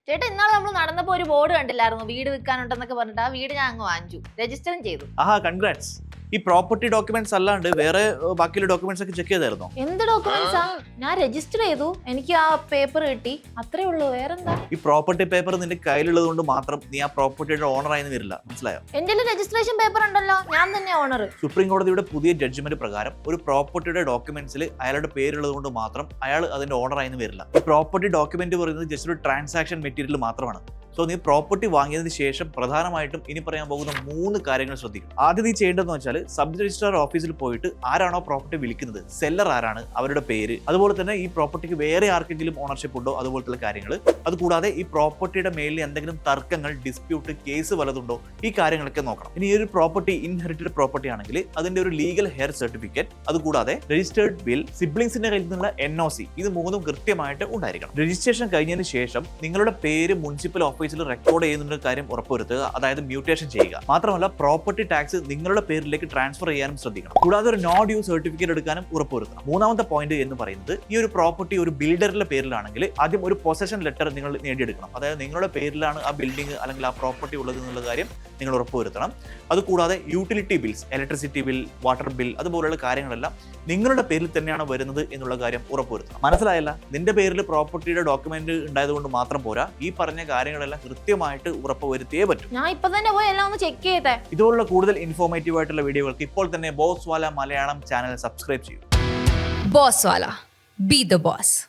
ചേട്ടാ ഇന്നാളെ നമ്മൾ നടന്നപ്പോ ഒരു ബോർഡ് കണ്ടില്ലായിരുന്നു വീട് വിൽക്കാനുണ്ടെന്നൊക്കെ പറഞ്ഞിട്ട് ആ വീട് ഞാൻ അങ്ങ് വാങ്ങിച്ചു, രജിസ്റ്ററും ചെയ്തു. കൺഗ്രാറ്റ്സ്. ഈ പ്രോപ്പർട്ടി ഡോക്യുമെന്റ്സ് അല്ലാണ്ട് വേറെ ബാക്കിയുള്ള ഡോക്യുമെന്റ്സ് ഒക്കെ ചെക്ക് ചെയ്തായിരുന്നോ? എന്ത് ഡോക്യുമെന്റ്സാ? ഞാൻ രജിസ്റ്റർ ചെയ്തു, എനിക്ക് ആ പേപ്പർ കിട്ടി, അത്രേ ഉള്ളൂ. വേറെന്താ? ഈ പ്രോപ്പർട്ടി പേപ്പർ നിന്റെ കയ്യിലുള്ളത് കൊണ്ട് മാത്രം നീ ആ പ്രോപ്പർട്ടിയുടെ ഓണർ ആയി വരില്ല, മനസ്സിലായോ? എന്റെ രജിസ്ട്രേഷൻ പേപ്പർ ഉണ്ടല്ലോ, ഞാൻ തന്നെ ഓണർ. സുപ്രീം കോടതിയുടെ പുതിയ ജഡ്ജ്മെന്റ് പ്രകാരം ഒരു പ്രോപ്പർട്ടിയുടെ ഡോക്യുമെന്റ്സിൽ അയാളുടെ പേരുള്ളത് കൊണ്ട് മാത്രം അയാൾ അതിന്റെ ഓണർ ആയി വരില്ല. ഈ പ്രോപ്പർട്ടി ഡോക്യുമെന്റ് പറയുന്നത് ജസ്റ്റ് ഒരു ട്രാൻസാക്ഷൻ മെറ്റീരിയൽ മാത്രമാണ്. സോ നീ പ്രോപ്പർട്ടി വാങ്ങിയതിന് ശേഷം പ്രധാനമായിട്ടും ഇനി പറയാൻ പോകുന്ന 3 കാര്യങ്ങൾ ശ്രദ്ധിക്കും. ആദ്യം നീ ചെയ്യേണ്ടതെന്ന് വെച്ചാൽ സബ് രജിസ്ട്രാർ ഓഫീസിൽ പോയിട്ട് ആരാണോ പ്രോപ്പർട്ടി വിൽക്കുന്നത്, സെല്ലർ ആരാണ്, അവരുടെ പേര്, അതുപോലെ തന്നെ ഈ പ്രോപ്പർട്ടിക്ക് വേറെ ആർക്കെങ്കിലും ഓണർഷിപ്പ് ഉണ്ടോ, അതുപോലത്തെ കാര്യങ്ങൾ. അതുകൂടാതെ ഈ പ്രോപ്പർട്ടിയുടെ മേലിൽ എന്തെങ്കിലും തർക്കങ്ങൾ, ഡിസ്പ്യൂട്ട്, കേസ് വല്ലതുണ്ടോ, ഈ കാര്യങ്ങളൊക്കെ നോക്കണം. ഇനി ഈ ഒരു പ്രോപ്പർട്ടി ഇൻഹെറിറ്റഡ് പ്രോപ്പർട്ടി ആണെങ്കിൽ അതിന്റെ ഒരു ലീഗൽ ഹെയർ സർട്ടിഫിക്കറ്റ്, അതുകൂടാതെ രജിസ്റ്റേർഡ് ബിൽ, സിബ്ലിംഗ്സിന്റെ കയ്യിൽ നിന്നുള്ള NOC, ഇത് 3ഉം കൃത്യമായിട്ട് ഉണ്ടായിരിക്കണം. രജിസ്ട്രേഷൻ കഴിഞ്ഞതിന് ശേഷം നിങ്ങളുടെ പേര് മുനിസിപ്പൽ ഓഫീസിൽ റെക്കോർഡ് ചെയ്യുന്ന കാര്യം ഉറപ്പുവരുത്തുക, അതായത് മ്യൂട്ടേഷൻ ചെയ്യുക. മാത്രമല്ല പ്രോപ്പർട്ടി ടാക്സ് നിങ്ങളുടെ പേരിലേക്ക് ട്രാൻസ്ഫർ ചെയ്യാനും ശ്രദ്ധിക്കണം. കൂടാതെ ഒരു നോ ഡ്യൂ സർട്ടിഫിക്കറ്റ് എടുക്കാനും ഉറപ്പുവരുത്തണം. 3ാമത്തെ പോയിന്റ് എന്ന് പറയുന്നത്, ഈ ഒരു പ്രോപ്പർട്ടി ഒരു ബിൽഡറിന്റെ പേരിലാണെങ്കിൽ ആദ്യം ഒരു പൊസഷൻ ലെറ്റർ നിങ്ങൾ നേടിയെടുക്കണം. അതായത് നിങ്ങളുടെ പേരിലാണ് ആ ബിൽഡിംഗ് അല്ലെങ്കിൽ ആ പ്രോപ്പർട്ടി ഉള്ളത് എന്നുള്ള കാര്യം നിങ്ങൾ ഉറപ്പുവരുത്തണം. അതുകൂടാതെ utility bills, electricity bill, water bill, അതുപോലുള്ള കാര്യങ്ങളെല്ലാം നിങ്ങളുടെ പേരിൽ തന്നെയാണ് വരുന്നത് എന്നുള്ള കാര്യം ഉറപ്പുവരുത്തണം. മനസ്സിലായല്ല? നിന്റെ പേരിൽ പ്രോപ്പർട്ടിയുടെ ഡോക്യുമെന്റ് ഉണ്ടായതുകൊണ്ട് മാത്രം പോരാ, ഈ പറഞ്ഞ കാര്യങ്ങളെല്ലാം കൃത്യമായിട്ട് ഉറപ്പുവരുത്തിയേ പറ്റും. ഞാൻ ഇപ്പൊ തന്നെ പോയി എല്ലാം ഒന്ന് ചെക്ക് ചെയ്തേ. ഇതുപോലുള്ള കൂടുതൽ ഇൻഫോർമേറ്റീവ് ആയിട്ടുള്ള വീഡിയോകൾക്ക് ഇപ്പോൾ തന്നെ ബോസ് വാല മലയാളം ചാനൽ സബ്സ്ക്രൈബ് ചെയ്യൂ. Boss Wala. Be the boss.